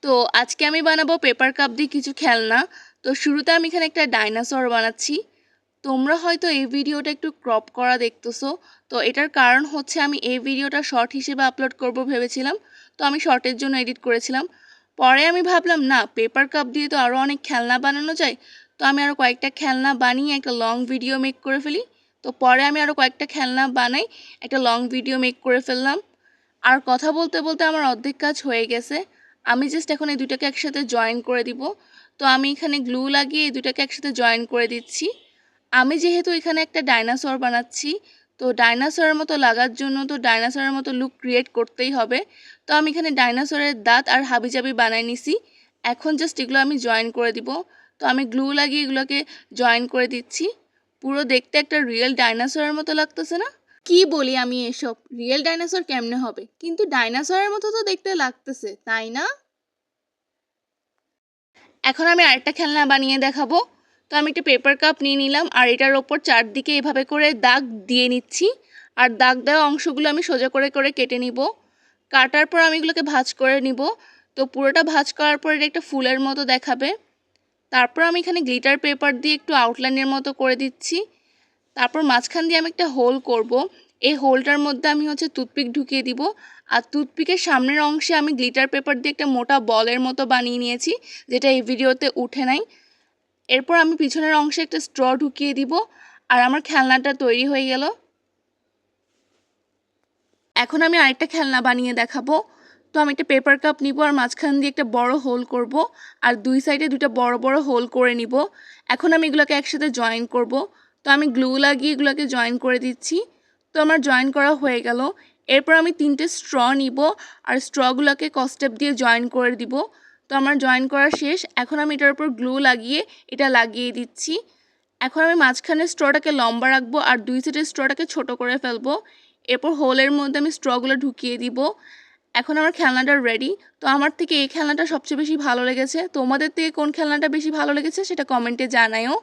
তো আজকে আমি বানাবো পেপার কাপ দিয়ে কিছু খেলনা। তো শুরুতে আমি এখানে একটা ডাইনোসর বানাচ্ছি। তোমরা হয়তো এই ভিডিওটা একটু ক্রপ করা দেখতেছো। তো এটার কারণ হচ্ছে আমি এই ভিডিওটা শর্ট হিসেবে আপলোড করব ভেবেছিলাম। তো আমি শর্টের জন্য এডিট করেছিলাম। পরে আমি ভাবলাম না, পেপার কাপ দিয়ে তো আরও অনেক খেলনা বানানো যায়। তো আমি আরও কয়েকটা খেলনা বানিয়ে একটা লং ভিডিও মেক করে ফেলি। তো পরে আমি আরও কয়েকটা খেলনা বানাই, একটা লং ভিডিও মেক করে ফেললাম। আর কথা বলতে বলতে আমার অর্ধেক কাজ হয়ে গেছে। আমি জাস্ট এখন এই দুটাকে একসাথে জয়েন করে দিব। তো আমি এখানে গ্লু লাগিয়ে এই দুটাকে একসাথে জয়েন করে দিচ্ছি। আমি যেহেতু এখানে একটা ডাইনোসর বানাচ্ছি, তো ডাইনোসরের মতো লাগার জন্য তো ডাইনোসরের মতো লুক ক্রিয়েট করতেই হবে। তো আমি এখানে ডাইনোসরের দাঁত আর হাবিজাবি বানাই নিছি। এখন জাস্ট এগুলো আমি জয়েন করে দিব। তো আমি গ্লু লাগিয়ে এগুলোকে জয়েন করে দিচ্ছি। পুরো দেখতে একটা রিয়েল ডাইনোসরের মতো লাগতেছে না? কি বলি আমি এসব, রিয়েল ডাইনোসর কেমনে হবে? কিন্তু ডাইনোসরের মতো তো দেখতে লাগতেছে, তাই না? এখন আমি আরেকটা খেলনা বানিয়ে দেখাবো। তো আমি একটা পেপার কাপ নিয়ে নিলাম আর এটার ওপর চারদিকে এভাবে করে দাগ দিয়ে নিচ্ছি। আর দাগ দেওয়া অংশগুলো আমি সোজা করে করে কেটে নিব। কাটার পর আমি এগুলোকে ভাঁজ করে নিব। তো পুরোটা ভাঁজ করার পর এটা একটা ফুলের মতো দেখাবে। তারপর আমি এখানে গ্লিটার পেপার দিয়ে একটু আউটলাইনের মতো করে দিচ্ছি। তারপর মাঝখান দিয়ে আমি একটা হোল করব। এই হোলটার মধ্যে আমি টুথপিক ঢুকিয়ে দিব। আর টুথপিকের সামনের অংশে আমি গ্লিটার পেপার দিয়ে একটা মোটা বলের মতো বানিয়ে নিয়েছি, যেটা এই ভিডিওতে উঠে নাই। এরপর আমি পিছনের অংশে একটা স্ট্র ঢুকিয়ে দিব। আর আমার খেলনাটা তৈরি হয়ে গেল। এখন আমি আরেকটা খেলনা বানিয়ে দেখাবো। তো আমি একটা পেপার কাপ নিব আর মাঝখান দিয়ে একটা বড় হোল করব। আর দুই সাইডে দুটো বড় বড় হোল করে নিব। এখন আমি এগুলোকে একসাথে জয়েন করব। তো আমি গ্লু লাগিয়ে এগুলোকে জয়েন করে দিচ্ছি। তো আমার জয়েন করা হয়ে গেল। এরপর আমি 3টে স্ট্র নিব আর স্ট্রগুলোকে কস্টেপ দিয়ে জয়েন করে দিব। তো আমার জয়েন করা শেষ। এখন আমি এটার উপর গ্লু লাগিয়ে এটা লাগিয়ে দিচ্ছি। এখন আমি মাঝখানে স্ট্রটাকে লম্বা রাখবো আর দুই সাইডের স্ট্রটাকে ছোট করে ফেলবো। এরপর হোলের মধ্যে আমি স্ট্রগুলো ঢুকিয়ে দিব। এখন আমার খেলনাটা রেডি। তো আমার থেকে এই খেলনাটা সবচেয়ে বেশি ভালো লেগেছে। তোমাদের থেকে কোন খেলনাটা বেশি ভালো লেগেছে সেটা কমেন্টে জানাও।